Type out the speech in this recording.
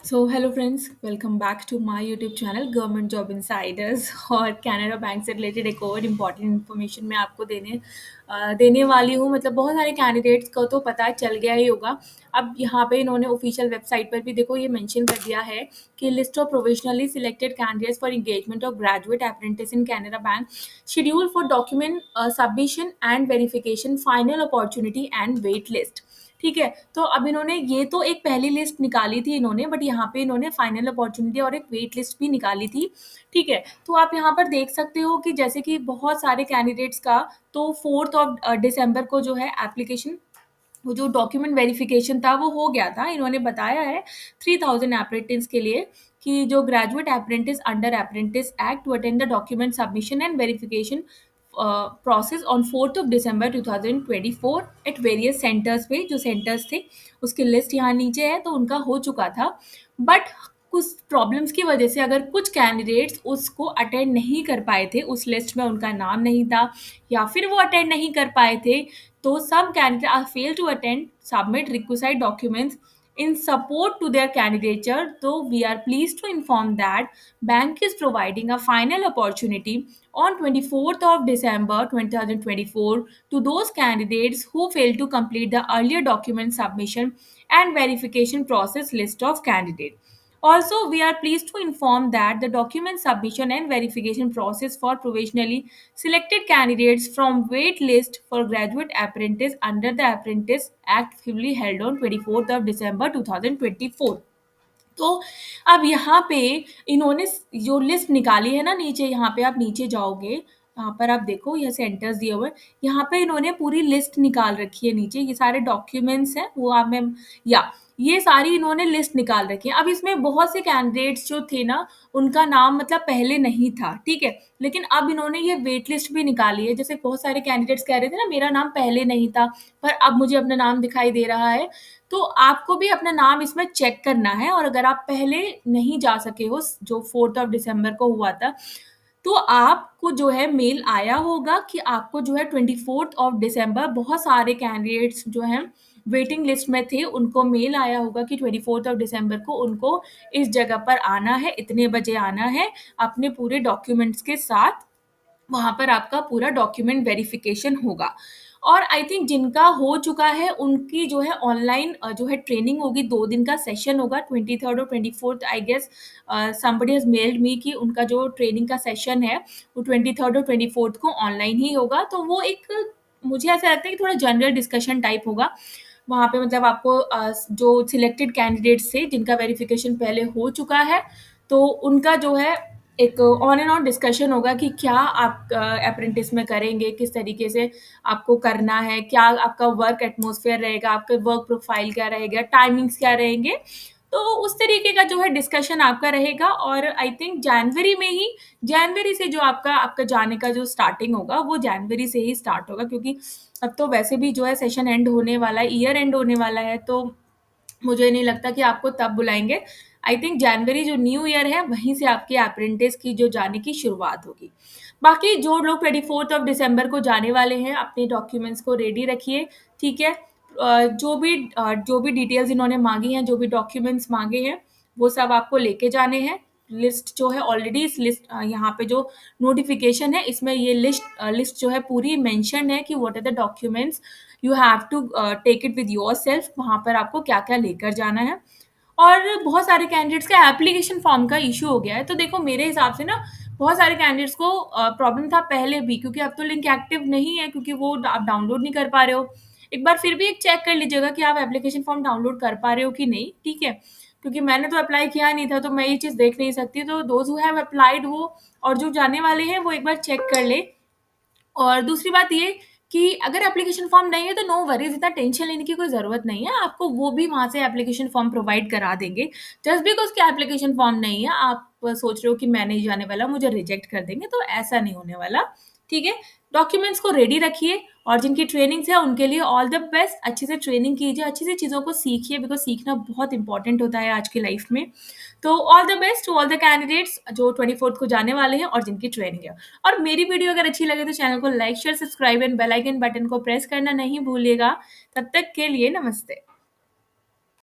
Hello friends, welcome back to my YouTube channel government job insiders. और Canara bank से related एक और important information मैं आपको देने वाली हूँ। मतलब बहुत सारे कैंडिडेट्स को तो पता चल गया ही होगा। अब यहाँ पे इन्होंने ऑफिशियल वेबसाइट पर भी देखो ये मेंशन कर दिया है कि list of provisionally selected candidates for engagement of graduate apprentice in Canara Bank schedule for document submission and verification, final opportunity and wait list. ठीक है, तो अब इन्होंने ये तो एक पहली लिस्ट निकाली थी इन्होंने, बट यहाँ पे इन्होंने फाइनल अपॉर्चुनिटी और एक वेट लिस्ट भी निकाली थी। ठीक है, तो आप यहाँ पर देख सकते हो कि जैसे कि बहुत सारे कैंडिडेट्स का तो 4 दिसंबर को जो है एप्लीकेशन, वो जो डॉक्यूमेंट वेरिफिकेशन था वो हो गया था। इन्होंने बताया है 3000 अप्रेंटिस के लिए कि जो graduate apprentice under apprentice act to attend the document submission and verification process on 4 December 2024 at various centres पे, जो सेंटर्स थे उसकी लिस्ट यहाँ नीचे है, तो उनका हो चुका था। बट कुछ प्रॉब्लम्स की वजह से अगर कुछ कैंडिडेट्स उसको अटेंड नहीं कर पाए थे, उस लिस्ट में उनका नाम नहीं था या फिर वो अटेंड नहीं कर पाए थे, तो some candidates are failed to attend, submit requisite documents in support to their candidature. Though we are pleased to inform that bank is providing a final opportunity on 24th of December 2024 to those candidates who failed to complete the earlier document submission and verification process list of candidates. Also, we are pleased to inform that the document submission and verification process for provisionally selected candidates from wait list for graduate apprentice under the Apprentice Act fully held on 24th of December 2024. तो अब यहाँ पे इन्होंने जो list निकाली है ना, नीचे यहाँ पे आप नीचे जाओगे, यहाँ पर आप देखो ये सेंटर्स दिए हुए हैं, यहाँ पे इन्होंने पूरी लिस्ट निकाल रखी है। नीचे ये सारे डॉक्यूमेंट्स हैं, वो आप में या ये सारी इन्होंने लिस्ट निकाल रखी है। अब इसमें बहुत से कैंडिडेट्स जो थे ना, उनका नाम मतलब पहले नहीं था, ठीक है, लेकिन अब इन्होंने ये वेट लिस्ट भी निकाली है। जैसे बहुत सारे कैंडिडेट्स कह रहे थे ना, मेरा नाम पहले नहीं था पर अब मुझे अपना नाम दिखाई दे रहा है। तो आपको भी अपना नाम इसमें चेक करना है, और अगर आप पहले नहीं जा सके हो, जो 4 दिसंबर को हुआ था, तो आपको जो है मेल आया होगा कि आपको जो है 24 दिसंबर, बहुत सारे कैंडिडेट्स जो हैं वेटिंग लिस्ट में थे, उनको मेल आया होगा कि 24 दिसंबर को उनको इस जगह पर आना है, इतने बजे आना है अपने पूरे डॉक्यूमेंट्स के साथ। वहाँ पर आपका पूरा डॉक्यूमेंट वेरिफिकेशन होगा। और आई थिंक जिनका हो चुका है उनकी जो है ऑनलाइन जो है ट्रेनिंग होगी, 2 दिन का सेशन होगा, 23rd और 24th I guess. Somebody has mailed me कि उनका जो ट्रेनिंग का सेशन है वो 23rd और 24th को ऑनलाइन ही होगा। तो वो एक, मुझे ऐसा लगता है कि थोड़ा जनरल डिस्कशन टाइप होगा वहाँ पे। मतलब आपको जो सिलेक्टेड कैंडिडेट्स थे जिनका वेरिफिकेशन पहले हो चुका है, तो उनका जो है एक ऑन एंड ऑन डिस्कशन होगा कि क्या आप अप्रेंटिस में करेंगे, किस तरीके से आपको करना है, क्या आपका वर्क एटमॉस्फेयर रहेगा, आपका वर्क प्रोफाइल क्या रहेगा, टाइमिंग्स क्या रहेंगे। तो उस तरीके का जो है डिस्कशन आपका रहेगा। और आई थिंक जनवरी से जो आपका आपका जाने का जो स्टार्टिंग होगा वो जनवरी से ही स्टार्ट होगा, क्योंकि अब तो वैसे भी जो है सेशन एंड होने वाला है, ईयर एंड होने वाला है, तो मुझे नहीं लगता कि आपको तब बुलाएंगे। आई थिंक जनवरी जो न्यू ईयर है वहीं से आपके अप्रेंटिस की जो जाने की शुरुआत होगी। बाकी जो लोग 24 दिसंबर को जाने वाले हैं, अपने डॉक्यूमेंट्स को रेडी रखिए, ठीक है। जो भी डिटेल्स इन्होंने मांगी हैं, जो भी डॉक्यूमेंट्स मांगे हैं, वो सब आपको लेके जाने हैं। लिस्ट जो है ऑलरेडी, इस लिस्ट यहाँ पे जो नोटिफिकेशन है इसमें ये लिस्ट जो है पूरी मेंशन है कि what are the documents you have to take it with yourself. वहाँ पर आपको क्या क्या लेकर जाना है। और बहुत सारे कैंडिडेट्स का एप्लीकेशन फॉर्म का इशू हो गया है। तो देखो मेरे हिसाब से ना, बहुत सारे कैंडिडेट्स को प्रॉब्लम था पहले भी, क्योंकि अब तो लिंक एक्टिव नहीं है, क्योंकि वो आप डाउनलोड नहीं कर पा रहे हो। एक बार फिर भी एक चेक कर लीजिएगा कि आप एप्लीकेशन फॉर्म डाउनलोड कर पा रहे हो कि नहीं, ठीक है। क्योंकि मैंने तो अप्लाई किया नहीं था, तो मैं ये चीज़ देख नहीं सकती। तो दोज हु हैव अप्लाइड वो, और जो जाने वाले हैं वो एक बार चेक कर ले। और दूसरी बात ये कि अगर एप्लीकेशन फॉर्म नहीं है तो नो वरीज, इतना टेंशन लेने की कोई ज़रूरत नहीं है, आपको वो भी वहाँ से एप्लीकेशन फॉर्म प्रोवाइड करा देंगे। जस्ट बिकॉज कि एप्लीकेशन फॉर्म नहीं है, आप सोच रहे हो कि मैं नहीं जाने वाला, मुझे रिजेक्ट कर देंगे, तो ऐसा नहीं होने वाला, ठीक है। डॉक्यूमेंट्स को रेडी रखिए, और जिनकी ट्रेनिंग्स है उनके लिए ऑल द बेस्ट। अच्छे से ट्रेनिंग कीजिए, अच्छे से चीज़ों को सीखिए, बिकॉज सीखना बहुत इंपॉर्टेंट होता है आज की लाइफ में। तो all the best to all the candidates जो 24th को जाने वाले हैं और जिनकी ट्रेनिंग है। और मेरी वीडियो अगर अच्छी लगे तो चैनल को like, share, subscribe and bell icon button को प्रेस करना नहीं भूलिएगा। तब तक के लिए नमस्ते।